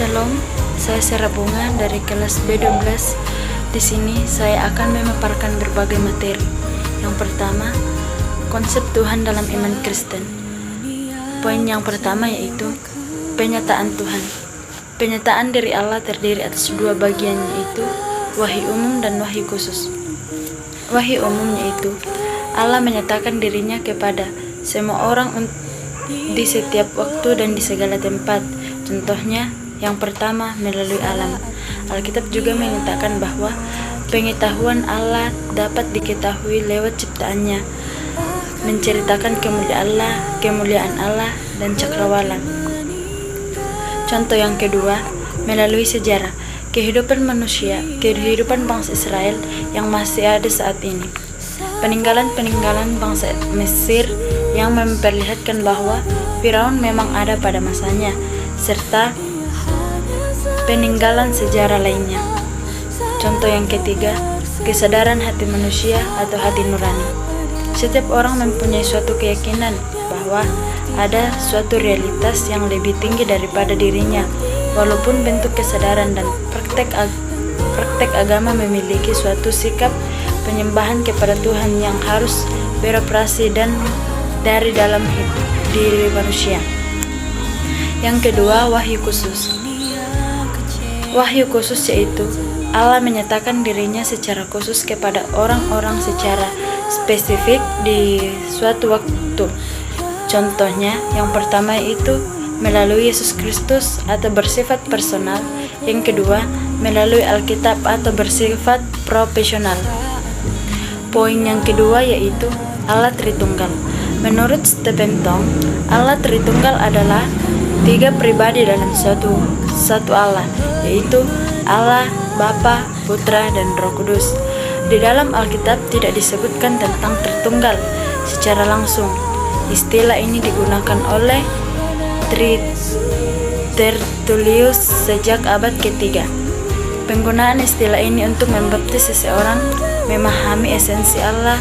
Shalom, saya Sarah Bunga dari kelas B12. Di sini saya akan memaparkan berbagai materi. Yang pertama, konsep Tuhan dalam iman Kristen. Poin yang pertama yaitu penyataan Tuhan. Penyataan dari Allah terdiri atas dua bagian, yaitu wahyu umum dan wahyu khusus. Wahyu umum yaitu Allah menyatakan dirinya kepada semua orang di setiap waktu dan di segala tempat. Contohnya, yang pertama melalui alam. Alkitab juga menyatakan bahwa pengetahuan Allah dapat diketahui lewat ciptaannya, menceritakan kemuliaan Allah dan cakrawala. Contoh yang kedua, melalui sejarah, kehidupan manusia, kehidupan bangsa Israel yang masih ada saat ini. Peninggalan-peninggalan bangsa Mesir yang memperlihatkan bahwa Firaun memang ada pada masanya, serta peninggalan sejarah lainnya. Contoh yang ketiga, kesadaran hati manusia atau hati nurani. Setiap orang mempunyai suatu keyakinan bahwa ada suatu realitas yang lebih tinggi daripada dirinya, walaupun bentuk kesadaran dan praktek agama memiliki suatu sikap penyembahan kepada Tuhan yang harus beroperasi dan dari dalam diri manusia. Yang kedua, wahyu khusus. Wahyu khusus yaitu Allah menyatakan dirinya secara khusus kepada orang-orang secara spesifik di suatu waktu. Contohnya, yang pertama itu melalui Yesus Kristus atau bersifat personal. Yang kedua, melalui Alkitab atau bersifat profesional. Poin yang kedua yaitu Allah Tritunggal. Menurut Stephen Tong, Allah Tritunggal adalah tiga pribadi dalam satu Allah, yaitu Allah, Bapa, Putra, dan Roh Kudus. Di dalam Alkitab tidak disebutkan tentang Tritunggal secara langsung. Istilah ini digunakan oleh Tertullius sejak abad ketiga. Penggunaan istilah ini untuk membaptis seseorang memahami esensi Allah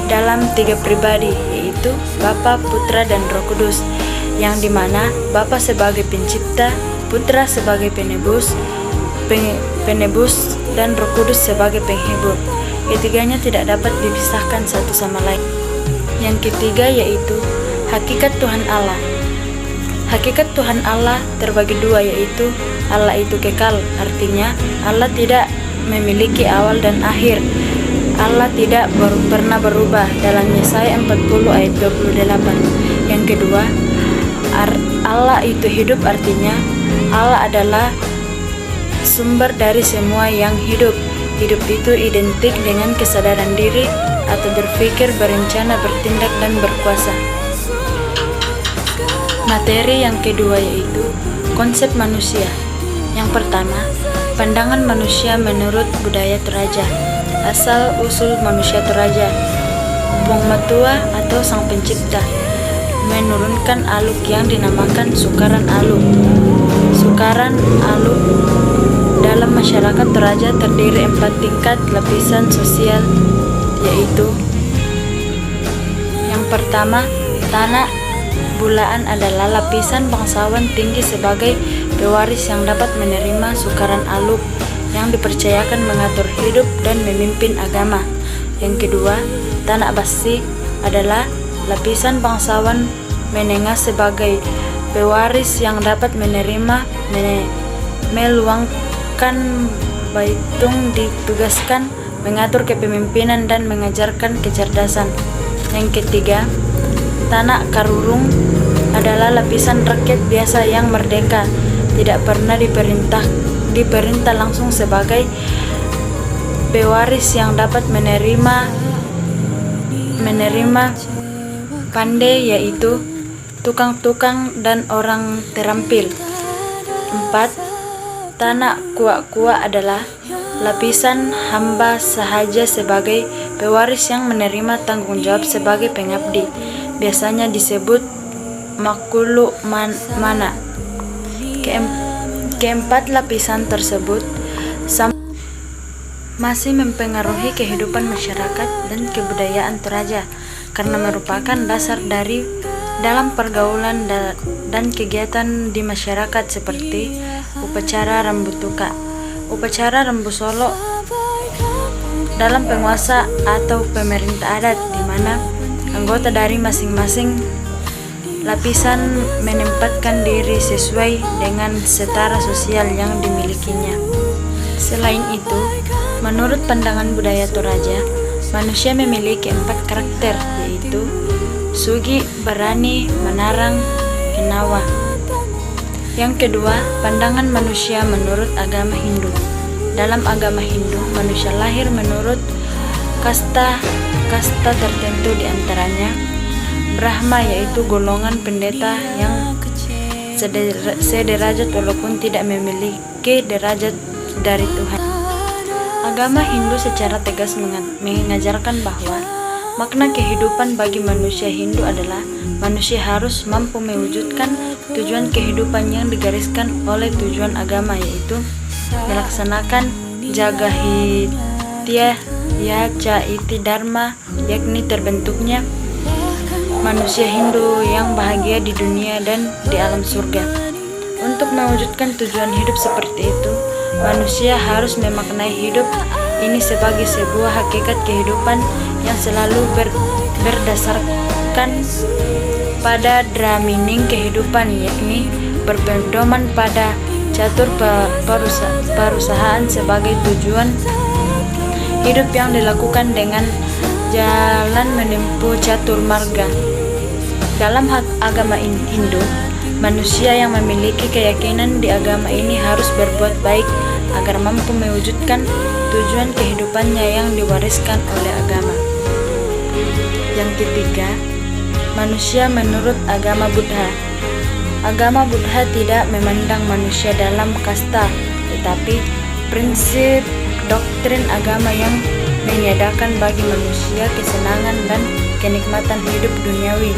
dalam tiga pribadi, yaitu Bapa, Putra, dan Roh Kudus, yang dimana Bapa sebagai pencipta, Putra sebagai penebus, dan Roh Kudus sebagai penghibur. Ketiganya tidak dapat dipisahkan satu sama lain. Yang ketiga yaitu hakikat Tuhan Allah. Hakikat Tuhan Allah terbagi dua, yaitu Allah itu kekal, artinya Allah tidak memiliki awal dan akhir. Allah tidak pernah berubah dalam Yesaya 40 ayat 28. Yang kedua, Allah itu hidup, artinya Allah adalah sumber dari semua yang hidup. Hidup itu identik dengan kesadaran diri atau berpikir, berencana, bertindak, dan berkuasa. Materi yang kedua yaitu konsep manusia. Yang pertama, pandangan manusia menurut budaya Toraja. Asal-usul manusia Toraja, Bong Matua atau Sang Pencipta menurunkan aluk yang dinamakan sukaran aluk. Sukaran aluk dalam masyarakat Toraja terdiri 4 tingkat lapisan sosial, yaitu yang pertama, tanah bulaan adalah lapisan bangsawan tinggi sebagai pewaris yang dapat menerima sukaran aluk yang dipercayakan mengatur hidup dan memimpin agama. Yang kedua, tanah basi adalah lapisan bangsawan menengah sebagai pewaris yang dapat menerima, meluangkan baitung, ditugaskan mengatur kepemimpinan dan mengajarkan kecerdasan. Yang ketiga, tanah karurung adalah lapisan rakyat biasa yang merdeka, tidak pernah diperintah langsung sebagai pewaris yang dapat menerima pandai, yaitu tukang-tukang dan orang terampil. 4. Tanah kuak-kuak adalah lapisan hamba sahaja sebagai pewaris yang menerima tanggung jawab sebagai pengabdi, biasanya disebut makulu mana. Keempat lapisan tersebut masih mempengaruhi kehidupan masyarakat dan kebudayaan Toraja karena merupakan dasar dalam pergaulan dan kegiatan di masyarakat seperti upacara Rambu Tuka, upacara Rambu Solo dalam penguasa atau pemerintah adat, di mana anggota dari masing-masing lapisan menempatkan diri sesuai dengan setara sosial yang dimilikinya. Selain itu, menurut pandangan budaya Toraja, manusia memiliki 4 karakter, yaitu Sugi, Barani, Manarang, Kenawa. Yang kedua, pandangan manusia menurut agama Hindu. Dalam agama Hindu, manusia lahir menurut kasta tertentu, diantaranya Brahma, yaitu golongan pendeta yang sederajat walaupun tidak memiliki derajat dari Tuhan. Agama Hindu secara tegas mengajarkan bahwa makna kehidupan bagi manusia Hindu adalah manusia harus mampu mewujudkan tujuan kehidupan yang digariskan oleh tujuan agama, yaitu melaksanakan jaga hitya yaca iti dharma, yakni terbentuknya manusia Hindu yang bahagia di dunia dan di alam surga. Untuk mewujudkan tujuan hidup seperti itu, manusia harus memaknai hidup ini sebagai sebuah hakikat kehidupan yang selalu berdasarkan pada dramining kehidupan, yakni berpedoman pada catur perusahaan sebagai tujuan hidup yang dilakukan dengan jalan menempuh catur marga. Dalam agama Hindu, manusia yang memiliki keyakinan di agama ini harus berbuat baik agar mampu mewujudkan tujuan kehidupannya yang diwariskan oleh agama. Yang ketiga, manusia menurut agama Buddha. Agama Buddha tidak memandang manusia dalam kasta, tetapi prinsip doktrin agama yang menyediakan bagi manusia kesenangan dan kenikmatan hidup duniawi.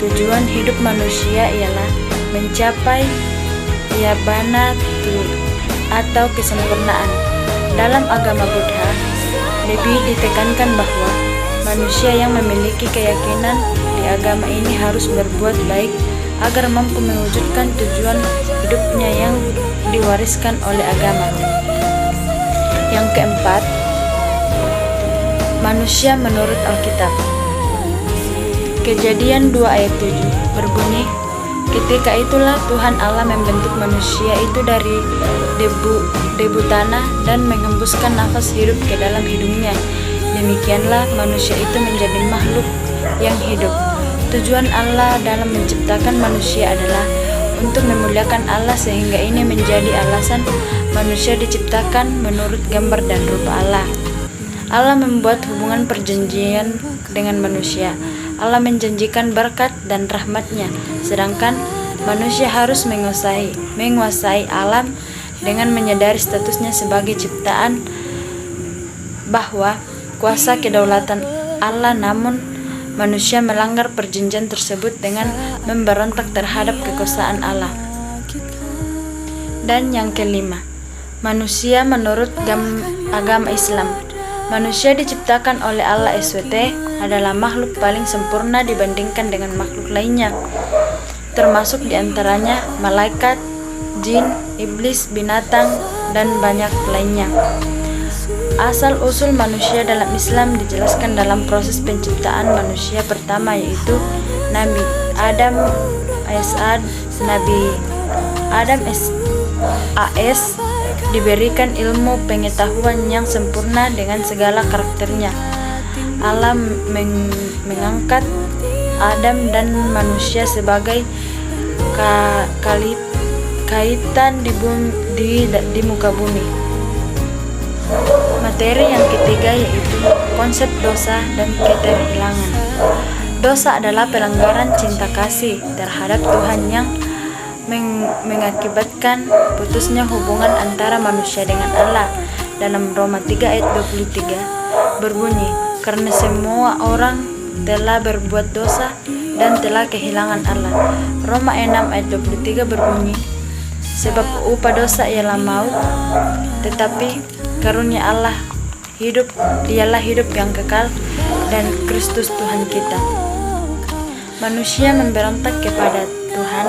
Tujuan hidup manusia ialah mencapai nibbana atau kesempurnaan. Dalam agama Buddha, lebih ditekankan bahwa manusia yang memiliki keyakinan di agama ini harus berbuat baik agar mampu mewujudkan tujuan hidupnya yang diwariskan oleh agama. Yang keempat, manusia menurut Alkitab. Kejadian 2 ayat 7 berbunyi, ketika itulah Tuhan Allah membentuk manusia itu dari debu tanah dan menghembuskan nafas hidup ke dalam hidungnya. Demikianlah manusia itu menjadi makhluk yang hidup. Tujuan Allah dalam menciptakan manusia adalah untuk memuliakan Allah, sehingga ini menjadi alasan manusia diciptakan menurut gambar dan rupa Allah. Allah membuat hubungan perjanjian dengan manusia. Allah menjanjikan berkat dan rahmat-Nya, sedangkan manusia harus menguasai alam dengan menyadari statusnya sebagai ciptaan, bahwa kuasa kedaulatan Allah, namun manusia melanggar perjanjian tersebut dengan memberontak terhadap kekuasaan Allah. Dan yang kelima, manusia menurut agama Islam. Manusia diciptakan oleh Allah SWT adalah makhluk paling sempurna dibandingkan dengan makhluk lainnya, termasuk diantaranya malaikat, jin, iblis, binatang, dan banyak lainnya. Asal-usul manusia dalam Islam dijelaskan dalam proses penciptaan manusia pertama, yaitu Nabi Adam AS diberikan ilmu pengetahuan yang sempurna dengan segala karakternya. Allah mengangkat Adam dan manusia sebagai kaitan di muka bumi. Materi yang ketiga yaitu konsep dosa dan keterhilangan. Dosa adalah pelanggaran cinta kasih terhadap Tuhan yang mengakibatkan putusnya hubungan antara manusia dengan Allah. Dalam Roma 3 ayat 23 berbunyi, karena semua orang telah berbuat dosa dan telah kehilangan Allah. Roma 6 ayat 23 berbunyi, sebab upah dosa ialah maut, tetapi karunia Allah ialah hidup yang kekal dan Kristus Tuhan kita. Manusia memberontak kepada Tuhan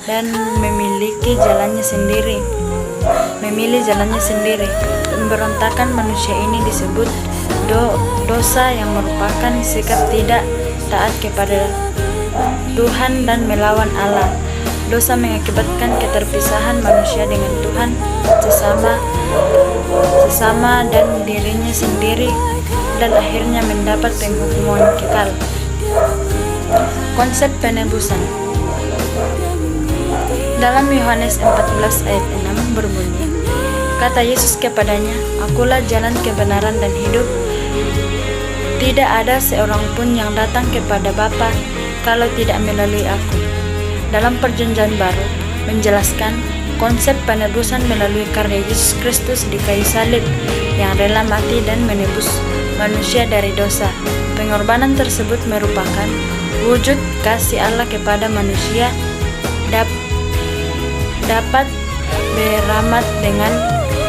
dan memiliki jalannya sendiri. Memilih jalannya sendiri. Pemberontakan manusia ini disebut dosa, yang merupakan sikap tidak taat kepada Tuhan dan melawan Allah. Dosa mengakibatkan keterpisahan manusia dengan Tuhan, sesama dan dirinya sendiri, dan akhirnya mendapat penghukuman kekal. Konsep penebusan. Dalam Yohanes 14 ayat 6 berbunyi, kata Yesus kepadanya, "Akulah jalan, kebenaran, dan hidup. Tidak ada seorang pun yang datang kepada Bapa kalau tidak melalui Aku." Dalam Perjanjian Baru menjelaskan konsep penebusan melalui karya Yesus Kristus di kayu salib yang rela mati dan menebus manusia dari dosa. Pengorbanan tersebut merupakan wujud kasih Allah kepada manusia, dapat beramat dengan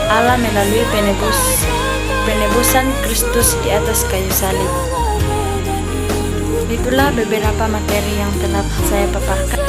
Allah melalui penebusan Kristus di atas kayu salib. Itulah beberapa materi yang telah saya paparkan.